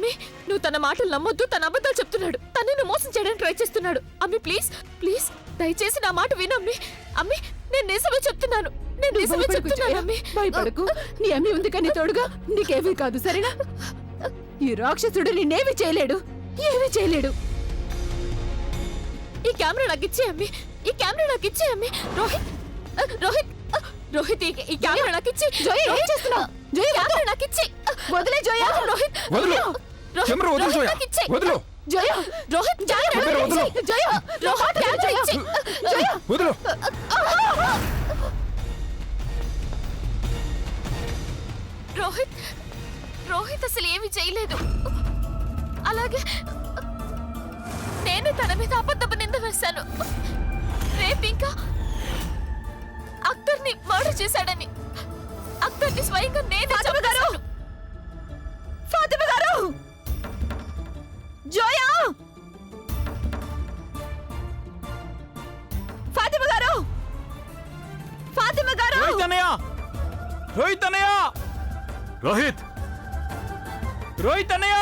అమ్మి నువ్వు తన మాటలు నమ్మొద్దు. తన అబద్ధాలు చెప్తున్నాడు. తనని మోసం చేయడానికి ట్రై చేస్తున్నాడు. అమ్మి ప్లీజ్ ప్లీజ్ దయచేసి నా మాట విను అమ్మి. అమ్మి నేను నిజమే చెప్తున్నాను. నేను నిజమే చెప్తున్నాను అమ్మి. భయపడకు. నీ అమ్మి ఉంది కానీ తోడుగా నీకేమీ కాదు సరేనా? ఈ రాక్షసుడు నిన్నేమీ చేయలేడు. ఏమీ చేయలేడు. ఈ కెమెరా నాకు ఇచ్చే అమ్మి. ఈ కెమెరా నాకు ఇచ్చే అమ్మి. రోహిత్ రోహిత్ రోహిత్ ఈ కెమెరా నాకు ఇచ్చి. జోయ ఏం చేస్తున్నావు? జోయ కెమెరా నాకు ఇచ్చి. వదిలే జోయ. రోహిత్ వదిలు. కెమెరా వదిలు జోయ. నాకు ఇచ్చి. వదిలు. జోయ రోహిత్ కెమెరా వదిలు. జోయ రోహిత్ కెమెరా ఇచ్చి. జోయ వదిలు. రోహిత్ రోహిత్ అసలు ఏమీ చేయలేదు. అలాగే నేను తన మీద అబద్ధపు నింద వేశాను. రేపు ఇంకా అఖ్తర్ని మర్డర్ చేశాడని. అఖ్తర్ని స్వయంగా నేనే చంపేశాను. ఫాతిమా గారు జోయా ఫాతిమా గారు ఫాతిమా గారు రోహిత్ అన్నయ్య. రోహిత్ అన్నయ్య. రోహిత్. రోహిత్ అన్నయ్య.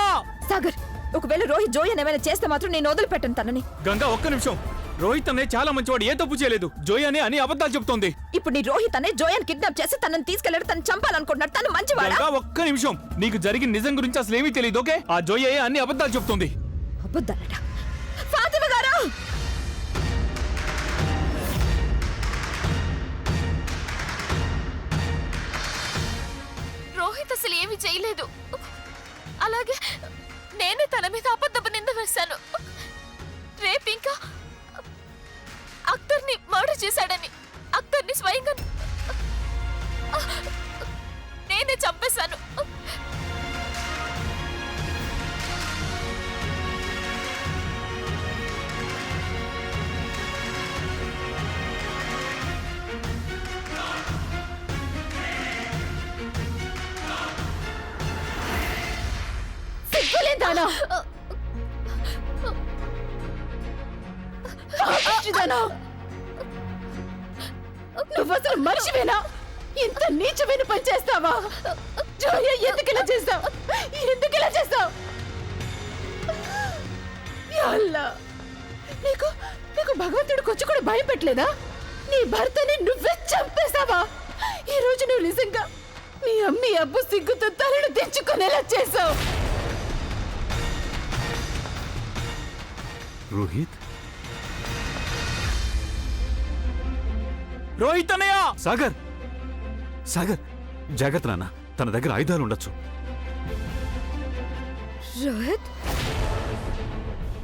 సాగర్ ఒకవేళ రోహిత్ జోయన్ ఏమైనా చేస్తే మాత్రం నేను వదిలిపెట్టను తనని. గంగా ఒక్క నిమిషం. రోహిత్ అన్నయ్య చాలా మంచివాడు. ఏ తప్పు చేయలేదు. జోయ్ అని అబద్ధాలు చెప్తోంది. ఇప్పుడు నీ రోహిత్ అనే జోయన్ కిడ్నాప్ చేసి తనని తీసుకెళ్లాడు. తను చంపాలనుకుంటున్నాడు. తను మంచివాడా? గంగా ఒక్క నిమిషం. నీకు జరిగిన నిజం గురించి అసలు ఏమీ తెలియదు. ఓకే ఆ జోయ్ అన్ని అబద్ధాలు చెప్తోంది. అబద్ధాలట. ఫాతిమా గారు రోహిత్ అసలు ఏమీ చేయలేదు. అలాగే నేనే తన మీద అబద్ధపు నింద వేశాను. రేపు ఇంకా అఖ్తర్ని మర్డర్ చేశాడని. అఖ్తర్ని స్వయంగా నేనే చంపేశాను. సిగ్గులేదానా? నువ్వు అసలు మనిషివేనా? ఇంత నీచమైన పని చేస్తావా? జోయ ఎందుకు ఇలా చేస్తావు? ఎందుకు ఇలా చేస్తావు? నీకు నీకు భగవంతుడు కొంచెం కూడా భయం పెట్టలేదా? నీ భర్తని నువ్వే చంపేశావా? ఈ రోజు నువ్వు నిజంగా మీ అమ్మి అబ్బు సిగ్గుతో తలను తెచ్చుకునేలా చేసావు. రోహిత్. రోహిత్ అన్నయ్య. సాగర్. సాగర్ జాగ్రత్త నాన్న. తన దగ్గర ఆయుధాలు ఉండొచ్చు. రోహిత్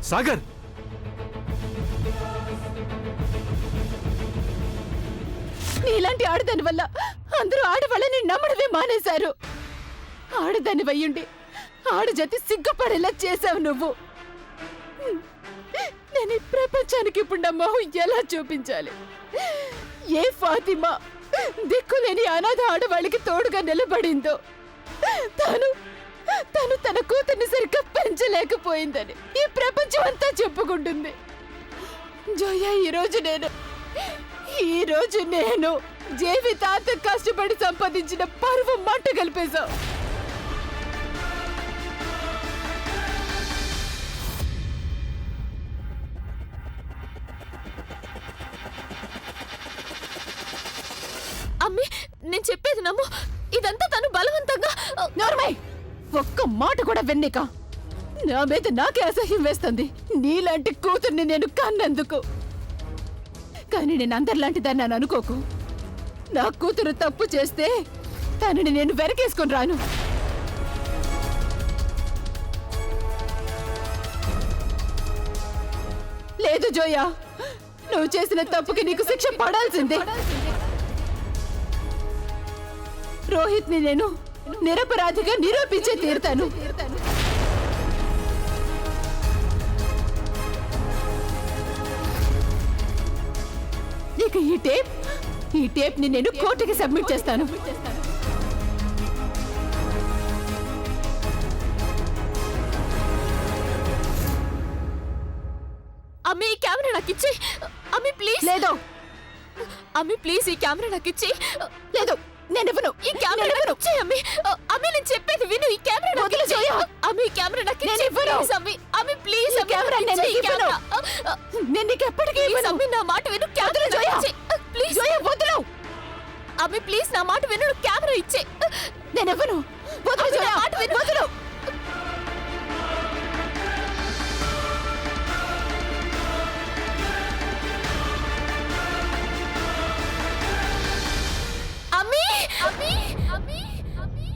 సాగర్. నీలాంటి ఆడదాని వల్ల అందరూ ఆడవాళ్ళని నమ్మడమే మానేశారు. ఆడదాని వయ్యుండి ఆడజాతి సిగ్గుపడేలా చేశావు నువ్వు. నేను ఈ ప్రపంచానికి ఇప్పుడు నా మొహం ఎలా చూపించాలి? ఏ ఫాతిమా దిక్కులేని అనాథ ఆడవాళ్ళకి తోడుగా నిలబడిందో తను తన కూతుర్ని సరిగ్గా పెంచలేకపోయిందని ఈ ప్రపంచం అంతా చెప్పుకుంటుంది. జోయా ఈ రోజు నేను జీవితాంతం కష్టపడి సంపాదించిన పరువు మంట కలిపేశావు. అమ్మి నేను చెప్పేది నమ్ము. ఇదంతా తను బలవంతంగా. నోర్మై ఒక్క మాట కూడా వెన్నెక. నా మీద నాకే అసహ్యం వేస్తుంది నీలాంటి కూతుర్ని నేను కన్నందుకు. కానీ నేను అందరిలాంటి దాన్ని నన్ను అనుకోకు. నా కూతురు తప్పు చేస్తే తనని నేను వెనకేసుకొని రాను. లేదు జోయా, నువ్వు చేసిన తప్పుకి నీకు శిక్ష పడాల్సిందే. రోహిత్ ని నేను నిరపరాధిగా నిరూపించే తీరుతాను. ఇక ఈ టేప్ ని నేను కోర్టుకి సబ్మిట్ చేస్తాను. అమ్మి ఈ కెమెరా నాకు ఇచ్చి. అమ్మి ప్లీజ్. లేదు అమ్మి ప్లీజ్ ఈ కెమెరా నాకు ఇచ్చి. లేదు నేను ఇవ్వను. ఈ కెమెరా నాకు ఇచ్చేయ్ అమ్మి. అమ్మి నేను చెప్పేది విను. ఈ కెమెరా నాకు వదిలు ఇచ్చేయ్. జయ. అమ్మి ఈ కెమెరా నాకు నేను ఇచ్చేయ్. ఇవ్వను. ప్లీజ్ అమ్మి. అమ్మి ప్లీజ్ ఈ అమ్మి. కెమెరా నాకు నేను ఇచ్చేయ్ ఈ ఇవ్వను. కెమెరా. నేను నీకు ఎప్పటికీ ప్లీజ్ ఇవ్వను. అమ్మి నా మాట విను. కెమెరా వదిలు జయ. నాకు ఇచ్చేయ్. ప్లీజ్ జయ వదిలు. అమ్మి ప్లీజ్ నా మాట విను. కెమెరా ఇచ్చేయ్. నేను ఇవ్వను. వదిలు అమ్మి, జయ. నా మాట విను. వదిలు. అమ్మి అమ్మి అమ్మి అమ్మి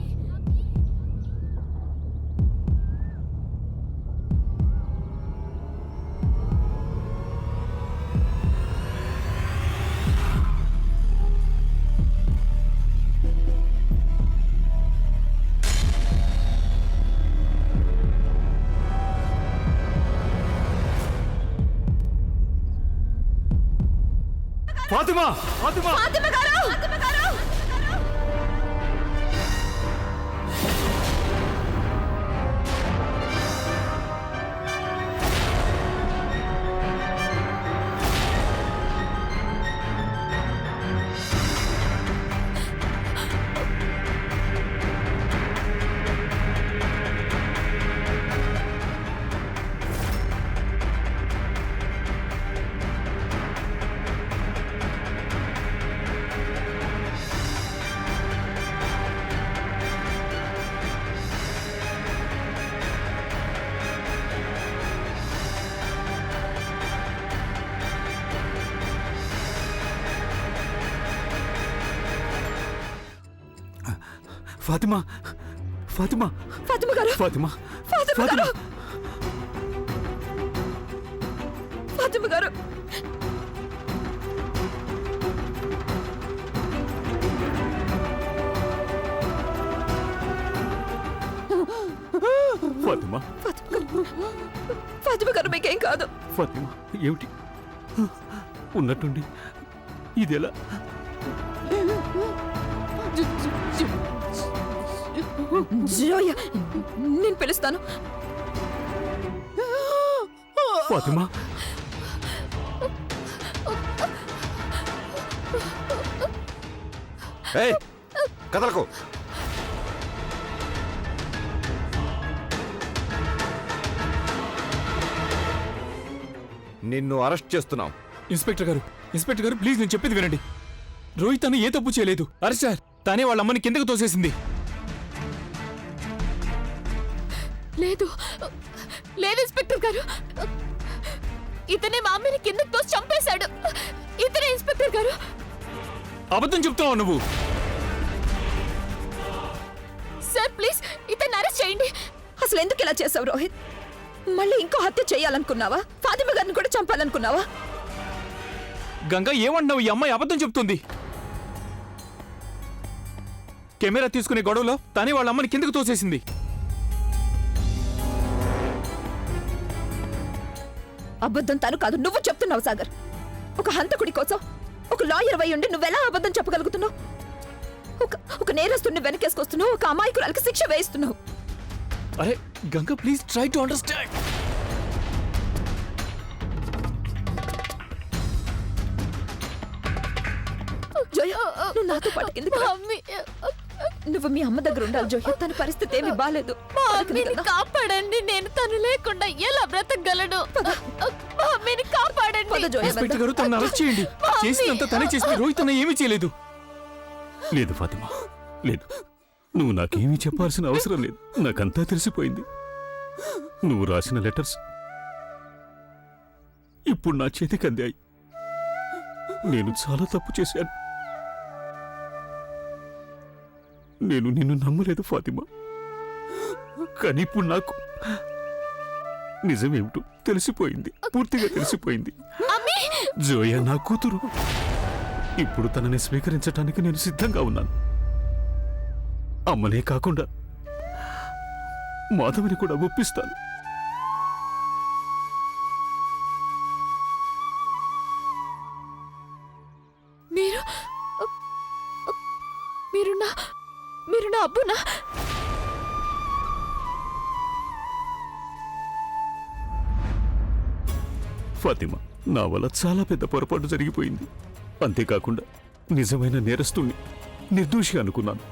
ఫాతిమా ఫాతిమా ఫాతిమా గారు ఫాతిమా గారు ఫాతిమా ఫాతిమా ఫాతిమా గారు. ఫాతిమా ఫాతిమా గారు. ఫాతిమా గారు. ఫాతిమా ఫాతిమా గారు మీకేం కాదు. ఫాతిమా ఏమిటి ఉన్నట్టుండి ఇదెలా? జోయ నేను పిలుస్తాను. ఫాతిమా ఏయ్ కదలకు. నిన్ను అరెస్ట్ చేస్తున్నాం. ఇన్స్పెక్టర్ గారు ప్లీజ్ నేను చెప్పేది వినండి. రోహిత్ అన్న ఏ తప్పు చేయలేదు. అరే సార్ తానే వాళ్ళ అమ్మని కిందకు తోసేసింది. లేదు లేదు ఇన్స్పెక్టర్ గారు, ఇతనే మా అమ్మని కిందకి తోసి చంపేశాడు. ఇతనే ఇన్స్పెక్టర్ గారు. అబద్ధం చెప్తున్నావు నువ్వు. సార్ ప్లీజ్ ఇతన్ని అరెస్ట్ చేయండి. అసలు ఎందుకు ఇలా చేసావు రోహిత్? మళ్ళీ ఇంకో హత్య చేయాలనుకున్నావా? ఫాతిమా గారిని కూడా చంపాలనుకున్నావా? గంగా ఏమంటున్నావు? ఈ అమ్మాయి అబద్ధం చెప్తుంది. కెమెరా తీసుకునే గొడవలో తనే వాళ్ళ అమ్మని కిందకు తోసేసింది. అబద్ధం తను కాదు, నువ్వు చెప్తున్నావు సాగర్. ఒక హంతకుడి కోసం ఒక లాయర్ అయి ఉండి నువ్వెలా అబద్ధం చెప్పగలుగుతున్నావు? ఒక నేరస్తుడిని వెనకేసుకొస్తున్నావు, ఒక అమాయకురాలకి శిక్ష వేయిస్తున్నావు. అరే Ganga please try to understand. జోయ నువ్వు నాతో పాటు కిందకి రా. మమ్మీ నువ్వు మీ అమ్మ దగ్గర ఉండాలి జోయ. తన పరిస్థితి ఏమీ బాలేదు. మా మమ్మీని కాపాడండి. నేను తను లేకుండా ఎలా బ్రతకగలను? మా మమ్మీని కాపాడండి. పద జోయ, ఇన్స్పెక్టర్ వెళ్దాం. గారు తనను అరెస్ట్ చేయండి. చేసినంత తనే చేసింది. రోహిత్ అన్న ఏమీ చేయలేదు. లేదు ఫాతిమా లేదు. నువ్వు నాకేమీ చెప్పాల్సిన అవసరం లేదు. నాకంతా తెలిసిపోయింది. నువ్వు రాసిన లెటర్స్ ఇప్పుడు నా చేతికి అందాయి. నేను చాలా తప్పు చేశాను. నేను నిన్ను నమ్మలేదు ఫాతిమా. కానీ ఇప్పుడు నాకు నిజమేమిటో తెలిసిపోయింది. పూర్తిగా తెలిసిపోయింది. జోయ నా కూతురు. ఇప్పుడు తనని స్వీకరించడానికి నేను సిద్ధంగా ఉన్నాను. అమ్మనే కాకుండా మాధవిని కూడా ఒప్పిస్తాను. మీరు నా అబ్బునా? ఫాతిమా నా వల్ల చాలా పెద్ద పొరపాటు జరిగిపోయింది. అంతేకాకుండా నిజమైన నేరస్తుణ్ణి నిర్దోషి అనుకున్నాను.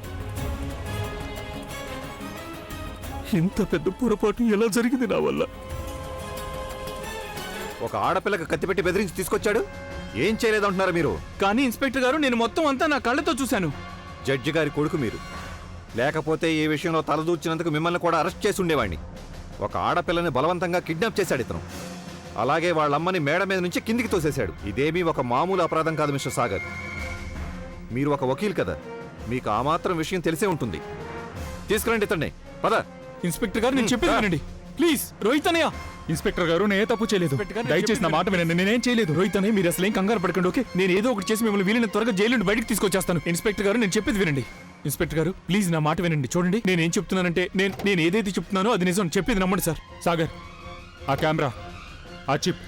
ఇంత పెద్ద పొరపాటు ఎలా జరిగింది నా వల్ల? ఒక ఆడపిల్లకి కత్తిపెట్టి బెదిరించి తీసుకొచ్చాడు. ఏం చేయలేదంటున్నారు మీరు? కానీ ఇన్స్పెక్టర్ గారు నేను మొత్తం అంతా నా కళ్ళతో చూశాను. జడ్జి గారి కొడుకు మీరు. లేకపోతే ఈ విషయంలో తలదూర్చినందుకు మిమ్మల్ని కూడా అరెస్ట్ చేసి ఉండేవాడిని. ఒక ఆడపిల్లని బలవంతంగా కిడ్నాప్ చేశాడు ఇతను. అలాగే వాళ్ళమ్మని మేడ మీద నుంచి కిందికి తోసేశాడు. ఇదేమీ ఒక మామూలు అపరాధం కాదు మిస్టర్ సాగర్. మీరు ఒక వకీల్ కదా, మీకు ఆ మాత్రం విషయం తెలిసే ఉంటుంది. తీసుకురండి ఇతన్ని. పద. ఇన్స్పెక్టర్ గారు నేను చెప్పేది వినండి ప్లీజ్. రోహిత్ అన్నయ్య, ఇన్స్పెక్టర్ గారు నేను ఏ తప్పు చేయలేదు. దయచేసి నా మాట వినండి. నేనేం చేయలేదు. రోహిత్ అన్నయ్య, మీరు అసలు ఏం కంగారు పడకండి. ఓకే, నేను ఏదో ఒకటి చేసి మిమ్మల్ని వీలైన త్వరగా జైలు నుండి బయటకు తీసుకొచ్చేస్తాను. ఇన్స్పెక్టర్ గారు నేను చెప్పేది వినండి. ఇన్స్పెక్టర్ గారు ప్లీజ్ నా మాట వినండి. చూడండి, నేనేం చెప్తున్నానంటే నేను ఏదైతే చెప్తున్నానో అది నిజం. చెప్పేది నమ్మండి సార్. సాగర్, ఆ కెమెరా, ఆ చిప్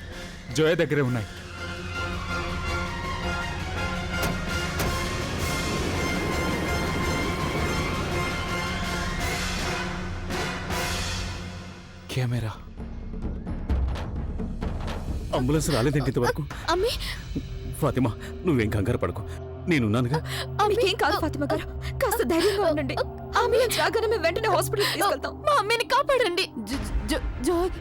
జోయ దగ్గరే ఉన్నాయి. కెమెరా. అంబులెన్స్ రాలేదేంటి ఇంతవరకు? అమ్మి, ఫాతిమా, నువ్వేం కంగారు పడకు, నేనున్నానుగా. మీకేం కాదు ఫాతిమా గారు, కాస్త ధైర్యంగా ఉండండి. అంబులెన్స్ రాగానే మేము వెంటనే హాస్పిటల్ తీసుకెళ్తాం. మా అమ్మని కాపాడండి. జోయ్,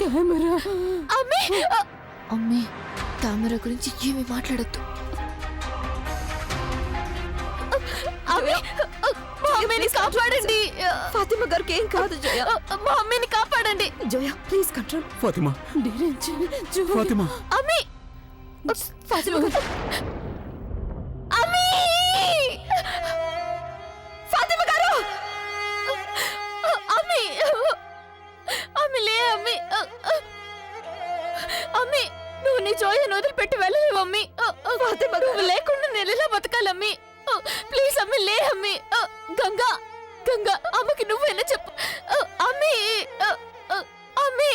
కెమెరా. అమ్మి, అమ్మి, కెమెరా గురించి ఏమీ మాట్లాడద్దు. అమ్మి, మా అమ్మని కాపాడండి. ఫాతిమా గారికి ఏం కాదు జయ. మా అమ్మని కాపాడండి. జయ ప్లీజ్ కంట్రోల్. ఫాతిమా, ఫాతిమా. అమ్మి, ఫాతిమా గారు, అమ్మి, ఫాతిమా గారు. అమ్మి, అమ్మి లే అమ్మి. అమ్మి, నువ్వు నీ జోయను వదిలిపెట్టి వెళ్ళలేవు అమ్మి. ఫాతిమా నువ్వు లేకుండా నేను ఎలా బతకాలమ్మి? ప్లీజ్ అమ్మి లే అమ్మి. గంగా, గంగా, అమ్మకి నువ్వేనా చెప్పు. అమ్మి, అమ్మి.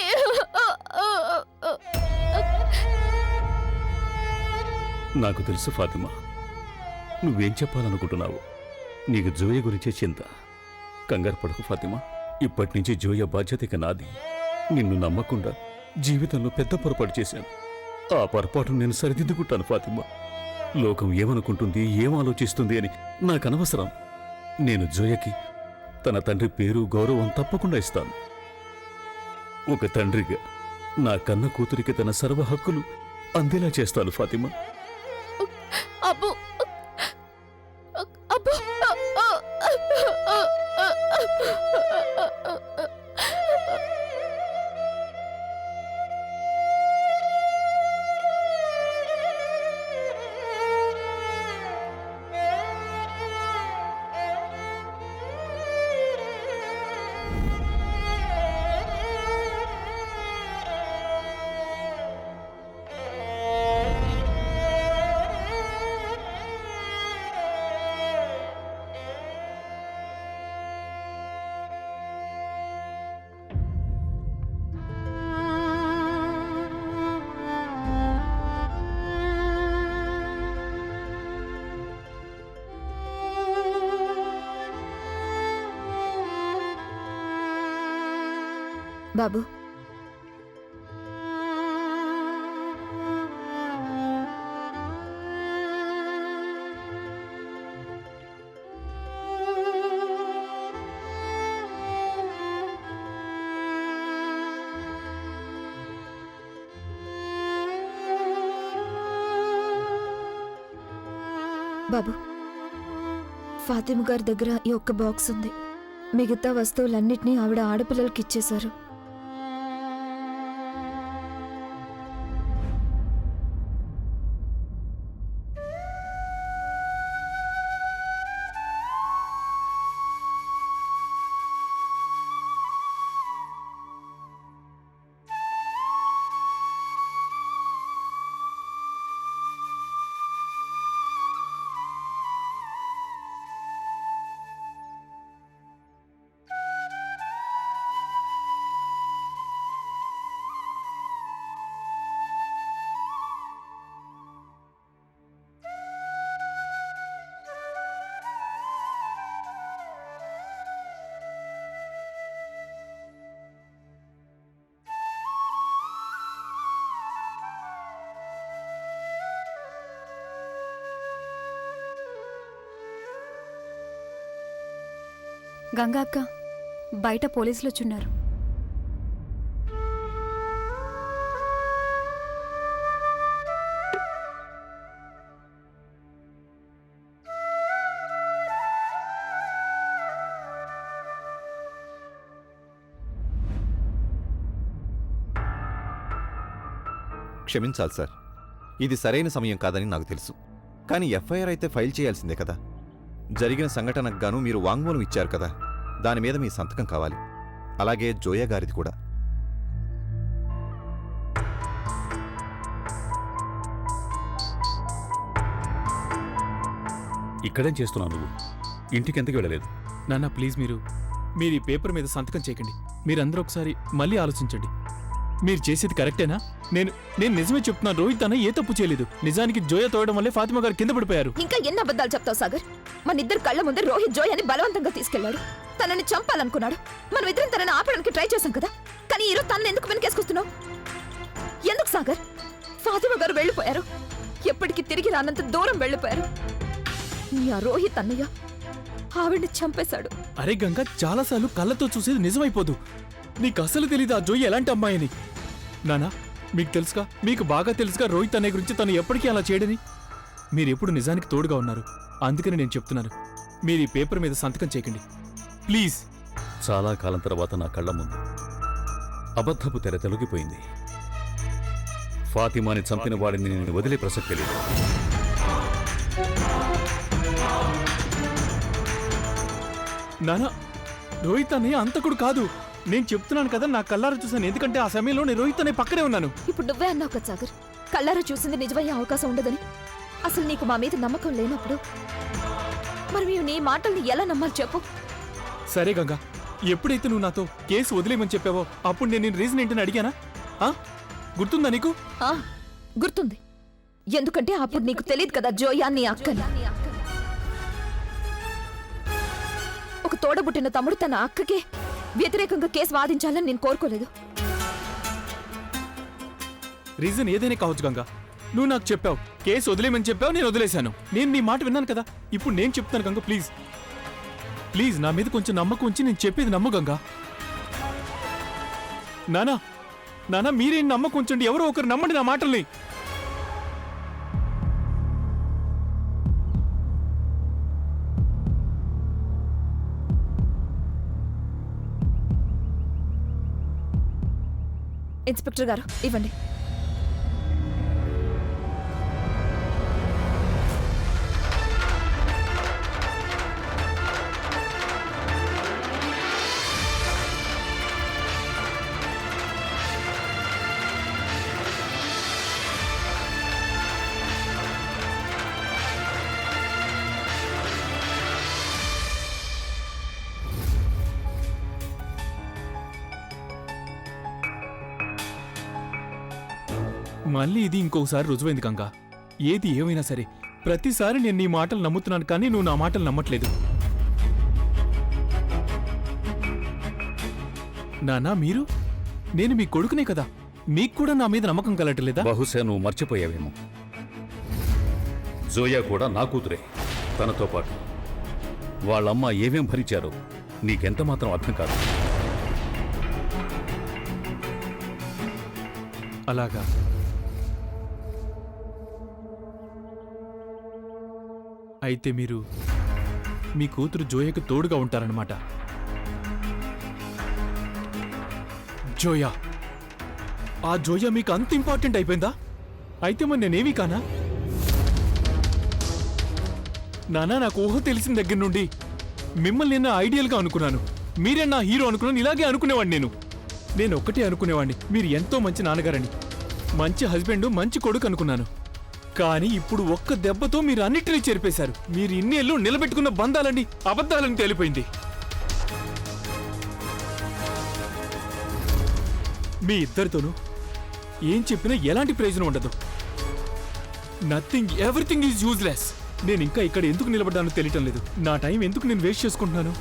నాకు తెలుసు ఫాతిమా, నువ్వేం చెప్పాలనుకుంటున్నావు. నీకు జోయ గురించే చింత. కంగారు పడకు ఫాతిమా, ఇప్పటి నుంచి జోయ బాధ్యత ఇక నాది. నిన్ను నమ్మకుండా జీవితంలో పెద్ద పొరపాటు చేశాను. ఆ పొరపాటు నేను సరిదిద్దుకుంటాను ఫాతిమా. లోకం ఏమనుకుంటుంది, ఏం ఆలోచిస్తుంది అని నాకు అనవసరం. నేను జోయకి తన తండ్రి పేరు, గౌరవం తప్పకుండా ఇస్తాను. ఒక తండ్రిగా నా కన్న కూతురికి తన సర్వ హక్కులు అందేలా చేస్తాను ఫాతిమా. అబ్బు, అబ్బు. బాబు, బాబు, ఫాతిమా గారి దగ్గర ఈ ఒక్క బాక్స్ ఉంది. మిగతా వస్తువులన్నిటినీ ఆవిడ ఆడపిల్లలకి ఇచ్చేశారు. గంగా అక్క బయట పోలీసులు వచ్చున్నారు. క్షమించాలి సార్, ఇది సరైన సమయం కాదని నాకు తెలుసు. కానీ ఎఫ్ఐఆర్ అయితే ఫైల్ చేయాల్సిందే కదా. జరిగిన సంఘటనకు గాను మీరు వాంగ్మూలం ఇచ్చారు కదా, దాని మీద మీ సంతకం కావాలి. అలాగే జోయా గారిది కూడా. ఇక్కడేం చేస్తున్నావు నువ్వు? ఇంటికి ఎందుకు వెళ్ళలేదు? నాన్న ప్లీజ్ మీరు ఈ పేపర్ మీద సంతకం చేయకండి. మీరందరూ ఒకసారి మళ్ళీ ఆలోచించండి. మీరు చేసేది కరెక్టేనా? నేను నిజమే చెప్తున్నాను. రోహిత్ అన్న ఏ తప్పు చేయలేదు. నిజానికి జోయా తోయడం వల్లే ఫాతిమా గారు కింద పడిపోయారు. ఇంకా ఎన్ని అబద్ధాలు చెప్తావు సాగర్? మన ఇద్దరు కళ్ళ ముందే రోహిత్ జోయాని బలవంతంగా తీసుకెళ్లాడు. తనని చంపాలనుకున్నాడు. మనం ఇద్దరం తనని ఆపడానికి ట్రై చేశాం కదా. కానీ ఈరోజు తనని ఎందుకు వెనకేసుకొస్తున్నావు? ఎందుకు సాగర్? ఫాతిమా గారు వెళ్ళిపోయారు. ఎప్పటికీ తిరిగి రానంత దూరం వెళ్ళిపోయారు. నీ ఆ రోహిత్ అన్నయ్య ఆవిడ్ని చంపేశాడు. అరే గంగా, చాలాసార్లు కళ్ళతో చూసేది నిజమైపోదు. నీకు అసలు తెలీదు ఆ జోయి ఎలాంటి అమ్మాయిని. నానా మీకు తెలుసుగా, మీకు బాగా తెలుసుగా రోహిత్ అనే గురించి తను ఎప్పటికీ అలా చేయడని. మీరెప్పుడు నిజానికి తోడుగా ఉన్నారు. అందుకని నేను చెప్తున్నాను, మీరు ఈ పేపర్ మీద సంతకం చేయకండి ప్లీజ్. చాలా కాలం తర్వాత నా కళ్ళ ముందు అబద్ధపు తెర తొలగిపోయింది. ఫాతిమాని చంపిన వాడిని నేను వదిలే ప్రసక్తి లేదు. నానా, రోహిత్ అన్నయ్య అంతకుడు కాదు. నేను చెప్తున్నాను కదా, నా కళ్ళారా చూశాను. ఎందుకంటే ఆ సమయంలో నేను రోహిత్ అనే పక్కనే ఉన్నాను. ఇప్పుడు నువ్వే అన్నావు కదా సాగర్, కళ్ళారా చూసింది నిజమయ్యే అవకాశం ఉండదని. అసలు నీకు మా మీద నమ్మకం లేనప్పుడు మరి మేము నీ మాటల్ని ఎలా నమ్మాలి చెప్పు? సరే గంగా, ఎప్పుడైతే నువ్వు నాతో కేసు వదిలేయమని చెప్పావో అప్పుడు నేను రీజన్ ఏంటని అడిగానా? గుర్తుందా నీకు? గుర్తుంది. ఎందుకంటే అప్పుడు నీకు తెలియదు కదా జోయా నీ అక్కని. ఒక తోడబుట్టిన తమ్ముడు తన అక్కకే వ్యతిరేకంగా కేసు వాదించాలని నేను కోరుకోలేదు. రీజన్ ఏదైనా కావచ్చు గంగా. నువ్వు నాకు చెప్పావు, కేసు వదిలేమని చెప్పావు, నేను వదిలేశాను. నేను నీ మాట విన్నాను కదా. ఇప్పుడు నేను చెప్తాను గంగా, ప్లీజ్ ప్లీజ్ నా మీద కొంచెం నమ్మకం ఉంచి నేను చెప్పేది నమ్ము గంగా. నానా మీరేం నమ్మకం ఉంచండి. ఎవరో ఒకరు నమ్మండి నా మాటల్ని. ఇన్స్పెక్టర్ గారు ఇవ్వండి. మళ్ళీ ఇది ఇంకోసారి రుజువైంది గంగా. ఏది ఏమైనా సరే ప్రతిసారి నేను నీ మాటలు నమ్ముతున్నాను, కానీ నువ్వు నా మాటలు నమ్మట్లేదు. నానా మీరు, నేను మీ కొడుకునే కదా. మీకు కూడా నా మీద నమ్మకం కలగట్లేదా? బహుశా నువ్వు మర్చిపోయావేమో. జోయా కూడా నా కూతురే. తనతో పాటు వాళ్ళమ్మ ఏమేం భరించారో నీకెంత మాత్రం అర్థం కాదు. అలాగా? అయితే మీరు మీ కూతురు జోయాకి తోడుగా ఉంటారన్నమాట. జోయా, ఆ జోయా మీకు అంత ఇంపార్టెంట్ అయిపోయిందా? అయితే మరి నేనేమీ కానా? నానా, నాకు ఊహ తెలిసిన దగ్గర నుండి మిమ్మల్ని నేను ఐడియల్గా అనుకున్నాను. మీరే నా హీరో అనుకున్నాను. ఇలాగే అనుకునేవాడిని. నేను ఒక్కటే అనుకునేవాడిని, మీరు ఎంతో మంచి నాన్నగారని, మంచి హస్బెండ్, మంచి కొడుకు అనుకున్నాను. కానీ ఇప్పుడు ఒక్క దెబ్బతో మీరు అన్నిటినీ చెరిపేశారు. మీరు ఇన్నేళ్ళు నిలబెట్టుకున్న బంధాలన్నీ అబద్ధాలని తేలిపోయింది. మీ ఇద్దరితోనూ ఏం చెప్పినా ఎలాంటి ప్రయోజనం ఉండదు. Nothing, everything is useless. నేను ఇంకా ఇక్కడ ఎందుకు నిలబడ్డానో తెలియటం లేదు. నా టైం ఎందుకు నేను వేస్ట్ చేసుకుంటున్నాను?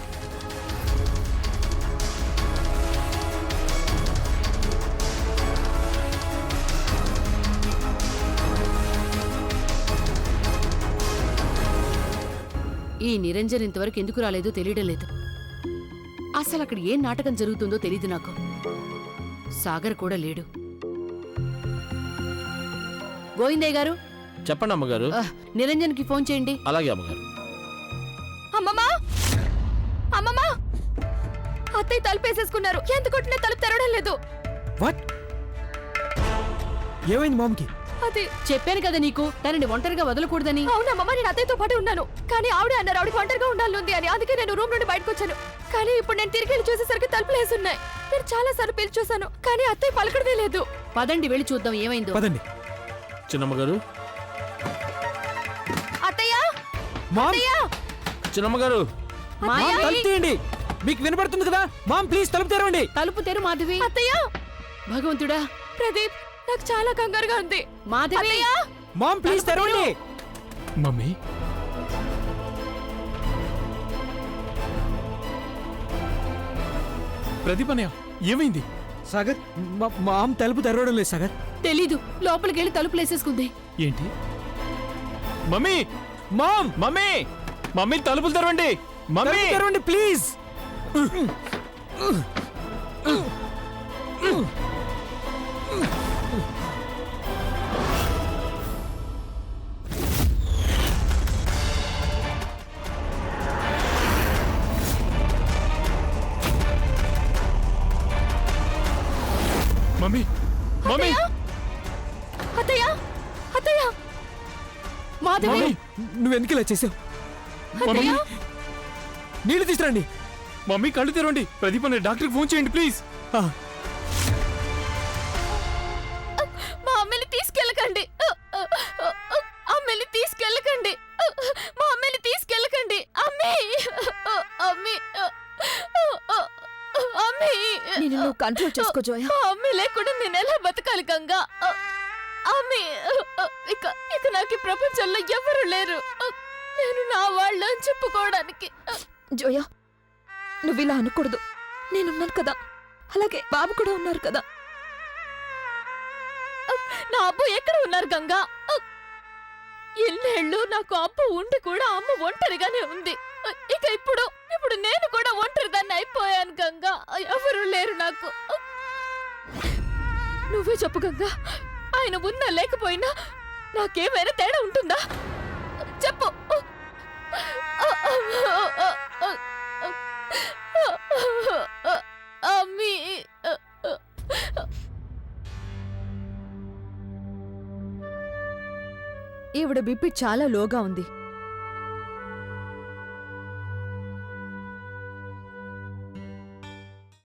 ఈ నిరంజన్ ఇంతవరకు ఎందుకు రాలేదో తెలియడం లేదు. అసలు అక్కడ ఏం నాటకం జరుగుతుందో తెలీదు నాకు. సాగర్ కూడా లేడు. గోవిందయ్య గారు, చెప్పండి అమ్మగారు. నిరంజన్కి ఫోన్ చేయండి. అలాగే అమ్మగారు. అమ్మమ్మా అమ్మమ్మా, అత్తయ్య తలుపు వేసేసుకున్నారు. ఎంత కొట్టినా తలుపు తెరవడం లేదు. వాట్? ఏమైంది మామ్కి? అది చెప్పాను కదా నీకు, తనని ఒంటరిగా వదలకూడదని. అవునమ్మా, నేను అత్తయ్యతో పాటు ఉన్నాను. కానీ ఆవిడే అన్నారు ఆవిడకి ఒంటరిగా ఉండాలి అని. అందుకే నేను రూమ్ నుండి బయటకు వచ్చాను. కానీ ఇప్పుడు నేను తిరిగి వెళ్ళి చూసేసరికి తలుపులు వేసున్నాయి. నేను చాలా సార్లు పిలిచి చూశాను, కానీ అత్తయ్య పలకడమే లేదు. పదండి వెళ్ళి చూద్దాం ఏమైందో. పదండి. చిన్నమ్మగారు, అత్తయ్య మామ్, అత్తయ్య, చిన్నమ్మగారు, మాయా, మామ్, తలుపు తీయండి. మీకు వినపడుతుంది కదా? మామ్ ప్లీజ్ తలుపు తెరవండి. తలుపు తెరు మాధవి. అత్తయ్య, భగవంతుడా, ప్రదీప్, నాకు చాలా కంగారుగా ఉంది. మాధవి, అత్తయ్య, మామ్ ప్లీజ్ తెరవండి. మమ్మీ ప్రదీప్ అన్నయ్య ఏమైంది? సాగర్, మామ్ తలుపు తెరవడం లేదు సాగర్. తెలీదు. లోపలికి వెళ్ళి తలుపులు వేసేసుకుంది. ఏంటి? మమ్మీ మామ్, మమ్మీ మమ్మీ తలుపులు తెరవండి. మమ్మీ తలుపు తెరవండి ప్లీజ్. మమ్మీ మమ్మీ అత్తయ్య, అత్తయ్య, మాధవి, మమ్మీ నువ్వెందుకు ఇలా చేసావు? మమ్మీ నీళ్లు తీసుకురండి. మమ్మీ కళ్ళు తెరవండి. ప్రదీప్ అన్నయ్య డాక్టర్కి ఫోన్ చేయండి ప్లీజ్. మా అమ్మని తీసుకెళ్ళకండి. అమ్మని తీసుకెళ్ళకండి. మా అమ్మని తీసుకెళ్ళకండి. అమ్మే, అమ్మే, అమ్మే, నేను నువ్వు కంట్రోల్ చేసుకో జోయా. మా అమ్మ లేకుండా నేను ఎలా బతకాలి గంగా? అమ్మే, ఇక ఇక నాకు ఈ ప్రపంచంలో ఎవరు లేరు. నేను నా వాళ్ళని చెప్పుకోవడానికి. జోయా, నువ్వు ఇలా అనకూడదు. నేనున్నాను కదా, అలాగే బాబు కూడా ఉన్నారు కదా. నా అబ్బు ఎక్కడ ఉన్నారు గంగా? ఎన్నేళ్ళు నాకు అబ్బు ఉండి కూడా అమ్మ ఒంటరిగానే ఉంది. ఇక ఇప్పుడు ఇప్పుడు నేను కూడా ఒంటరిదాన్ని అయిపోయాను గంగా. ఎవరు లేరు నాకు. నువ్వే చెప్పు గంగా, ఆయన ఉన్నా లేకపోయినా నాకేమైనా తేడా ఉంటుందా? చెప్పు. అమ్మీ, ఈవిడ బిపి చాలా లోగా ఉంది.